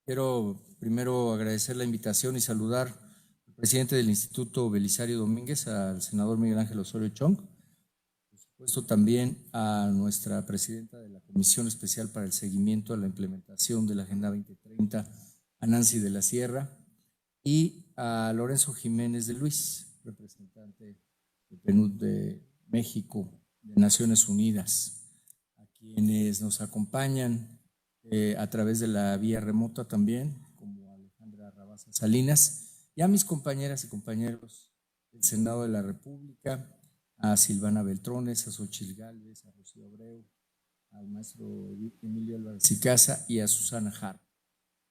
Quiero primero agradecer la invitación y saludar al presidente del Instituto Belisario Domínguez, al senador Miguel Ángel Osorio Chong, por supuesto también a nuestra presidenta de la Comisión Especial para el Seguimiento a la Implementación de la Agenda 2030, a Nancy de la Sierra, y a Lorenzo Jiménez de Luis, representante del PNUD de México, de Naciones Unidas, a quienes nos acompañan a través de la vía remota también, como Alejandra Rabasa Salinas, y a mis compañeras y compañeros del Senado de la República, a Silvana Beltrones, a Xochitl Gálvez, a Rocío Abreu, al maestro Emilio Álvarez y Casa y a Susana Hart.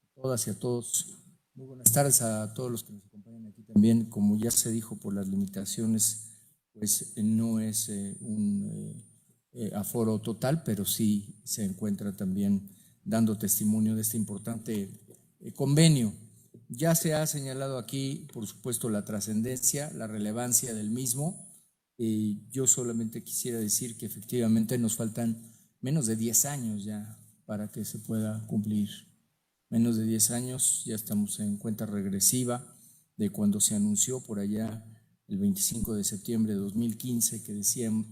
A todas y a todos, muy buenas tardes a todos los que nos acompañan aquí también. Como ya se dijo, por las limitaciones, pues no es un aforo total, pero sí se encuentra también dando testimonio de este importante convenio. Ya se ha señalado aquí, por supuesto, la trascendencia, la relevancia del mismo. Yo solamente quisiera decir que efectivamente nos faltan menos de 10 años ya para que se pueda cumplir. Menos de 10 años, ya estamos en cuenta regresiva de cuando se anunció por allá el 25 de septiembre de 2015, que decían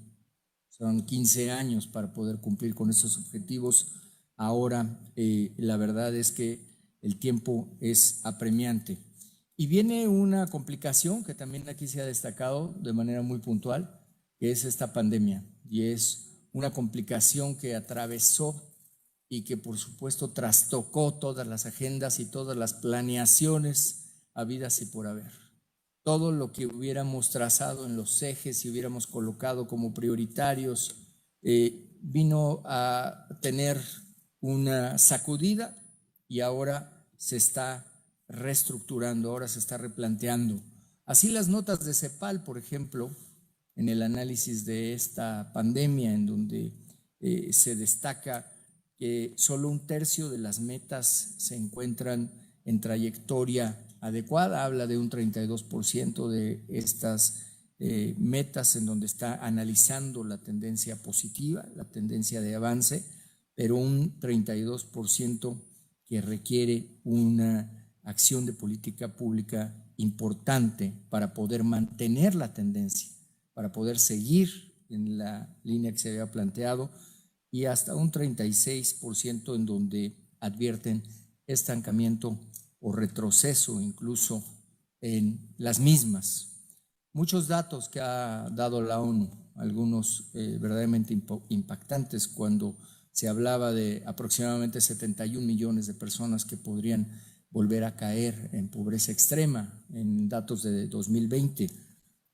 son 15 años para poder cumplir con estos objetivos. Ahora, la verdad es que el tiempo es apremiante Y viene una complicación que también aquí se ha destacado de manera muy puntual, que es esta pandemia. Y es una complicación que atravesó y que por supuesto trastocó todas las agendas y todas las planeaciones habidas y por haber. Todo lo que hubiéramos trazado en los ejes y hubiéramos colocado como prioritarios vino a tener una sacudida y ahora se está reestructurando, ahora se está replanteando. Así las notas de CEPAL, por ejemplo, en el análisis de esta pandemia, en donde se destaca que solo 1/3 de las metas se encuentran en trayectoria adecuada, habla de un 32% de estas metas en donde está analizando la tendencia positiva, la tendencia de avance, pero un 32% que requiere una acción de política pública importante para poder mantener la tendencia, para poder seguir en la línea que se había planteado, y hasta un 36% en donde advierten estancamiento o retroceso incluso en las mismas. Muchos datos que ha dado la ONU, algunos verdaderamente impactantes, cuando se hablaba de aproximadamente 71 millones de personas que podrían volver a caer en pobreza extrema en datos de 2020,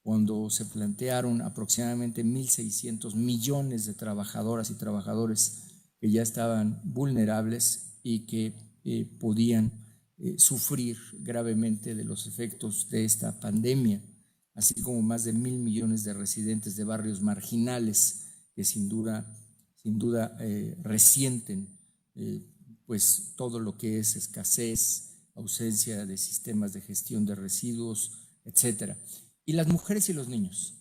cuando se plantearon aproximadamente 1.600 millones de trabajadoras y trabajadores que ya estaban vulnerables y que podían sufrir gravemente de los efectos de esta pandemia, así como más de 1.000 millones de residentes de barrios marginales que sin duda resienten pues todo lo que es escasez, ausencia de sistemas de gestión de residuos, etcétera. Y las mujeres y los niños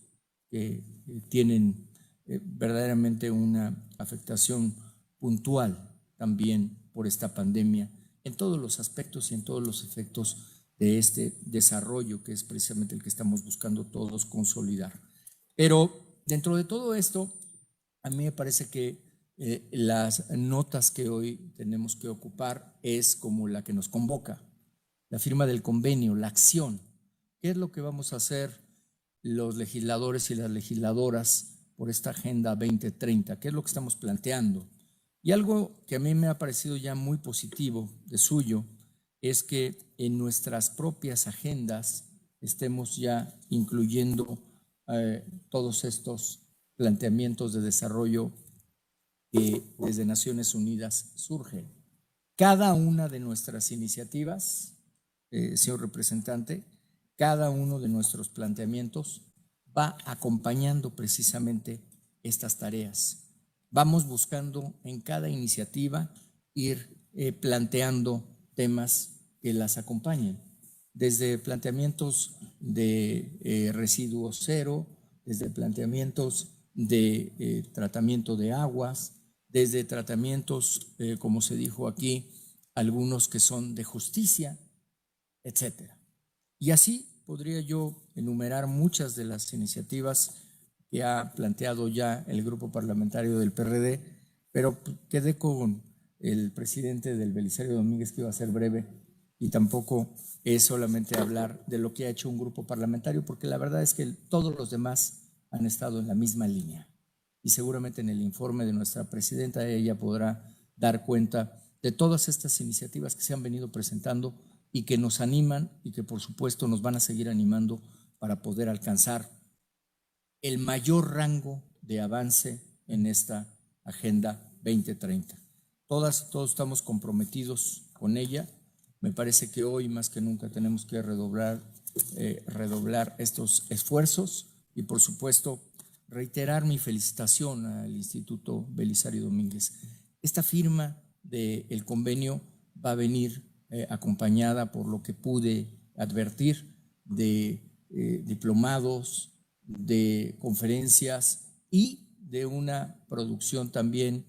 que tienen verdaderamente una afectación puntual también por esta pandemia en todos los aspectos y en todos los efectos de este desarrollo que es precisamente el que estamos buscando todos consolidar. Pero dentro de todo esto, a mí me parece que las notas que hoy tenemos que ocupar es como la que nos convoca, la firma del convenio, la acción. ¿Qué es lo que vamos a hacer los legisladores y las legisladoras por esta Agenda 2030? ¿Qué es lo que estamos planteando? Y algo que a mí me ha parecido ya muy positivo de suyo es que en nuestras propias agendas estemos ya incluyendo todos estos planteamientos de desarrollo que desde Naciones Unidas surgen. Cada una de nuestras iniciativas, señor representante, cada uno de nuestros planteamientos va acompañando precisamente estas tareas. Vamos buscando en cada iniciativa ir planteando temas que las acompañen, desde planteamientos de residuos cero, desde planteamientos de tratamiento de aguas, desde tratamientos, como se dijo aquí, algunos que son de justicia, etcétera. Y así podría yo enumerar muchas de las iniciativas que ha planteado ya el grupo parlamentario del PRD, pero quedé con el presidente del Belisario Domínguez que iba a ser breve y tampoco es solamente hablar de lo que ha hecho un grupo parlamentario, porque la verdad es que todos los demás han estado en la misma línea. Y seguramente en el informe de nuestra presidenta ella podrá dar cuenta de todas estas iniciativas que se han venido presentando y que nos animan y que por supuesto nos van a seguir animando para poder alcanzar el mayor rango de avance en esta Agenda 2030. Todos estamos comprometidos con ella. Me parece que hoy más que nunca tenemos que redoblar estos esfuerzos y por supuesto reiterar mi felicitación al Instituto Belisario Domínguez. Esta firma del convenio va a venir acompañada por lo que pude advertir de diplomados, de conferencias y de una producción también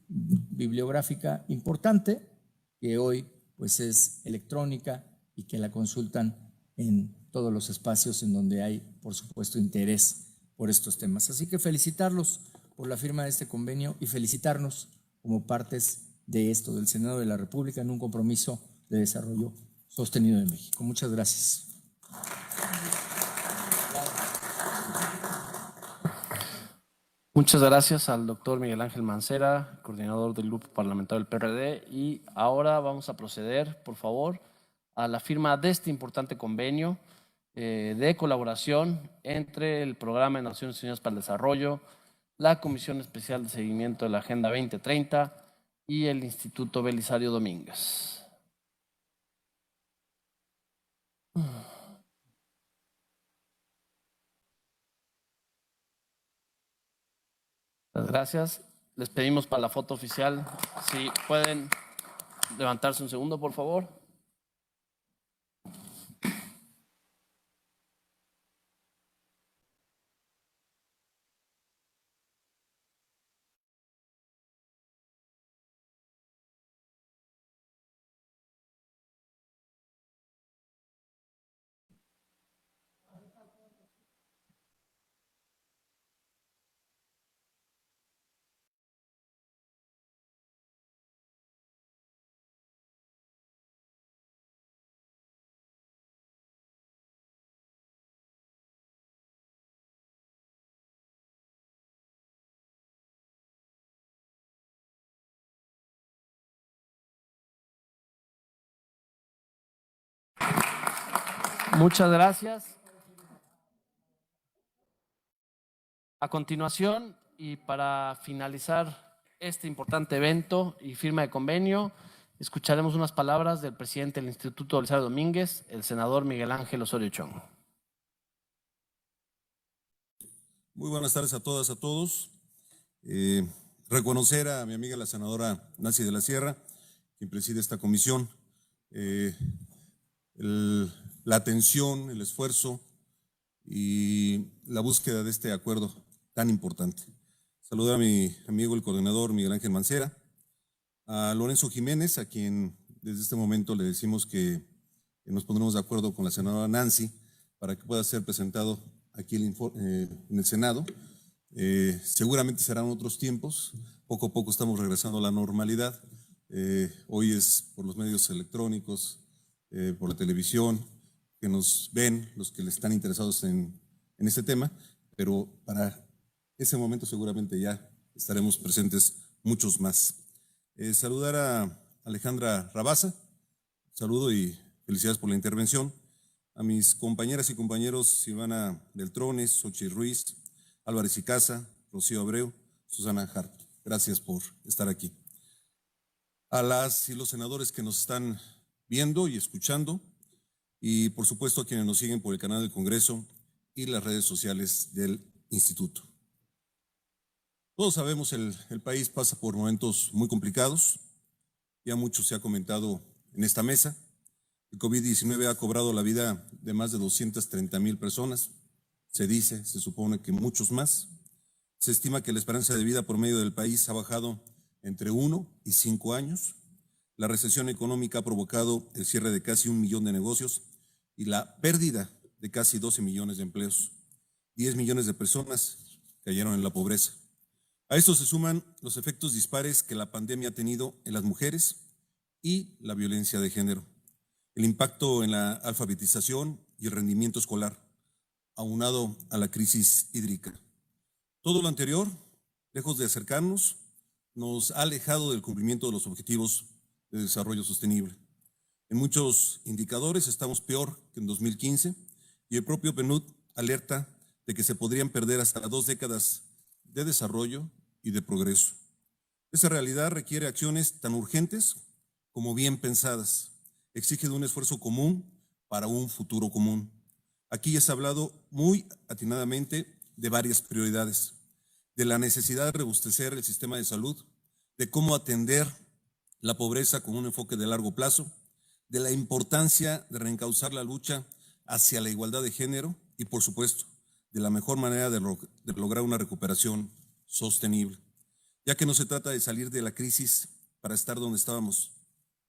bibliográfica importante que hoy pues es electrónica y que la consultan en todos los espacios en donde hay por supuesto interés por estos temas. Así que felicitarlos por la firma de este convenio y felicitarnos como partes de esto, del Senado de la República, en un compromiso de desarrollo sostenido de México. Muchas gracias. Muchas gracias al doctor Miguel Ángel Mancera, coordinador del Grupo Parlamentario del PRD. Y ahora vamos a proceder, por favor, a la firma de este importante convenio de colaboración entre el Programa de Naciones Unidas para el Desarrollo, la Comisión Especial de Seguimiento de la Agenda 2030 y el Instituto Belisario Domínguez. Muchas gracias. Les pedimos para la foto oficial, si pueden levantarse un segundo, por favor. Muchas gracias. A continuación, y para finalizar este importante evento y firma de convenio, escucharemos unas palabras del presidente del Instituto Belisario Domínguez, el senador Miguel Ángel Osorio Chong. Muy buenas tardes a todas, a todos. Reconocer a mi amiga la senadora Nancy de la Sierra, quien preside esta comisión, la atención, el esfuerzo y la búsqueda de este acuerdo tan importante. Saludar a mi amigo el coordinador Miguel Ángel Mancera, a Lorenzo Jiménez, a quien desde este momento le decimos que nos pondremos de acuerdo con la senadora Nancy para que pueda ser presentado aquí en el Senado. Seguramente serán otros tiempos, poco a poco estamos regresando a la normalidad. Hoy es por los medios electrónicos, por la televisión, que nos ven, los que les están interesados en este tema, pero para ese momento seguramente ya estaremos presentes muchos más. Saludar a Alejandra Rabasa, saludo y felicidades por la intervención. A mis compañeras y compañeros Silvana Beltrones, Xochitl Ruiz, Álvarez y Casa, Rocío Abreu, Susana Hart. Gracias por estar aquí. A las y los senadores que nos están viendo y escuchando, y por supuesto a quienes nos siguen por el canal del Congreso y las redes sociales del Instituto. Todos sabemos el país pasa por momentos muy complicados, ya mucho se ha comentado en esta mesa. El COVID-19 ha cobrado la vida de más de 230,000 personas, se supone que muchos más. Se estima que la esperanza de vida promedio del país ha bajado entre 1 y 5 años. La recesión económica ha provocado el cierre de casi 1 millón de negocios y la pérdida de casi 12 millones de empleos. 10 millones de personas cayeron en la pobreza. A esto se suman los efectos dispares que la pandemia ha tenido en las mujeres y la violencia de género, el impacto en la alfabetización y el rendimiento escolar, aunado a la crisis hídrica. Todo lo anterior, lejos de acercarnos, nos ha alejado del cumplimiento de los objetivos de desarrollo sostenible. En muchos indicadores estamos peor que en 2015 y el propio PNUD alerta de que se podrían perder hasta 2 décadas de desarrollo y de progreso. Esa realidad requiere acciones tan urgentes como bien pensadas. Exige de un esfuerzo común para un futuro común. Aquí ya se ha hablado muy atinadamente de varias prioridades, de la necesidad de robustecer el sistema de salud, de cómo atender la pobreza con un enfoque de largo plazo, de la importancia de reencauzar la lucha hacia la igualdad de género y, por supuesto, de la mejor manera de lograr una recuperación sostenible, ya que no se trata de salir de la crisis para estar donde estábamos,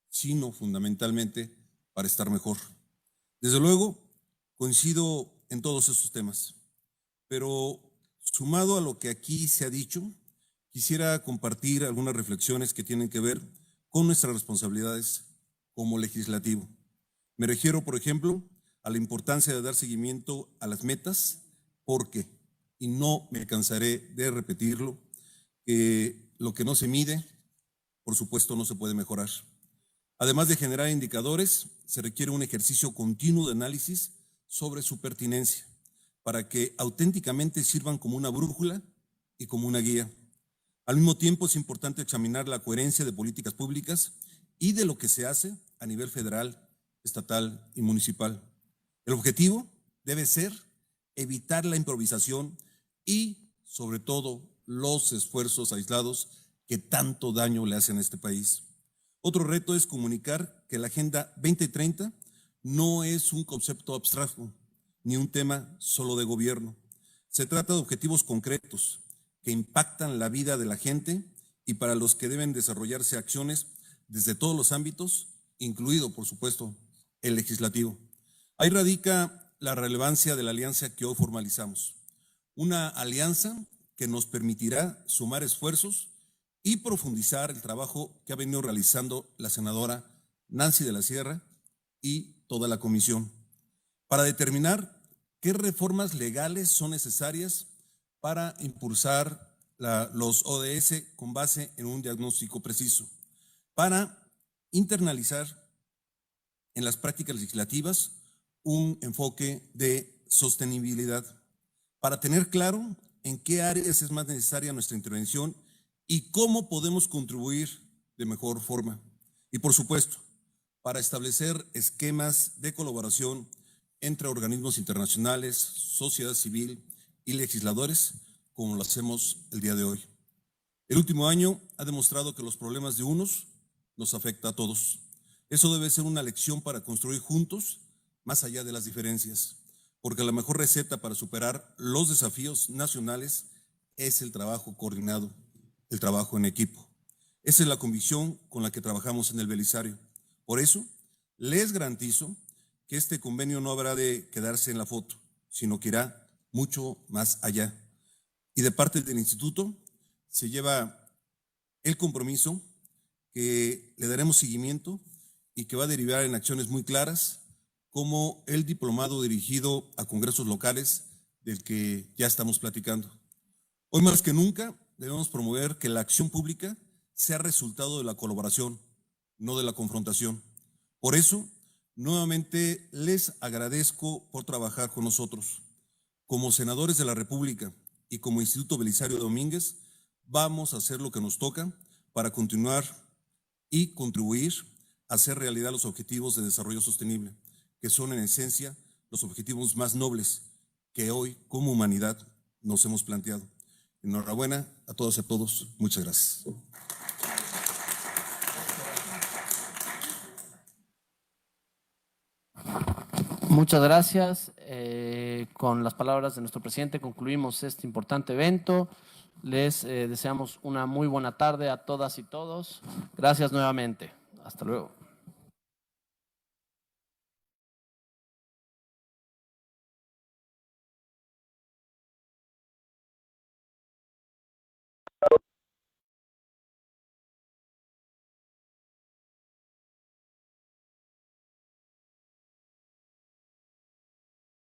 sino fundamentalmente para estar mejor. Desde luego, coincido en todos estos temas, pero sumado a lo que aquí se ha dicho, quisiera compartir algunas reflexiones que tienen que ver con nuestras responsabilidades como legislativo. Me refiero, por ejemplo, a la importancia de dar seguimiento a las metas, porque, y no me cansaré de repetirlo, que lo que no se mide, por supuesto, no se puede mejorar. Además de generar indicadores, se requiere un ejercicio continuo de análisis sobre su pertinencia, para que auténticamente sirvan como una brújula y como una guía. Al mismo tiempo, es importante examinar la coherencia de políticas públicas y de lo que se hace a nivel federal, estatal y municipal. El objetivo debe ser evitar la improvisación y, sobre todo, los esfuerzos aislados que tanto daño le hacen a este país. Otro reto es comunicar que la Agenda 2030 no es un concepto abstracto ni un tema solo de gobierno. Se trata de objetivos concretos que impactan la vida de la gente y para los que deben desarrollarse acciones desde todos los ámbitos, incluido, por supuesto, el legislativo. Ahí radica la relevancia de la alianza que hoy formalizamos. Una alianza que nos permitirá sumar esfuerzos y profundizar el trabajo que ha venido realizando la senadora Nancy de la Sierra y toda la comisión, para determinar qué reformas legales son necesarias para impulsar los ODS con base en un diagnóstico preciso, para internalizar en las prácticas legislativas un enfoque de sostenibilidad, para tener claro en qué áreas es más necesaria nuestra intervención y cómo podemos contribuir de mejor forma. Y por supuesto, para establecer esquemas de colaboración entre organismos internacionales, sociedad civil y legisladores, como lo hacemos el día de hoy. El último año ha demostrado que los problemas de unos nos afecta a todos. Eso debe ser una lección para construir juntos, más allá de las diferencias, porque la mejor receta para superar los desafíos nacionales es el trabajo coordinado, el trabajo en equipo. Esa es la convicción con la que trabajamos en el Belisario. Por eso, les garantizo que este convenio no habrá de quedarse en la foto, sino que irá mucho más allá. Y de parte del Instituto se lleva el compromiso que le daremos seguimiento y que va a derivar en acciones muy claras, como el diplomado dirigido a congresos locales del que ya estamos platicando. Hoy más que nunca debemos promover que la acción pública sea resultado de la colaboración, no de la confrontación. Por eso, nuevamente les agradezco por trabajar con nosotros. Como senadores de la República y como Instituto Belisario Domínguez, vamos a hacer lo que nos toca para continuar y contribuir a hacer realidad los objetivos de desarrollo sostenible, que son en esencia los objetivos más nobles que hoy como humanidad nos hemos planteado. Enhorabuena a todas y a todos. Muchas gracias. Muchas gracias. Con las palabras de nuestro presidente concluimos este importante evento. Les deseamos una muy buena tarde a todas y todos. Gracias nuevamente. Hasta luego.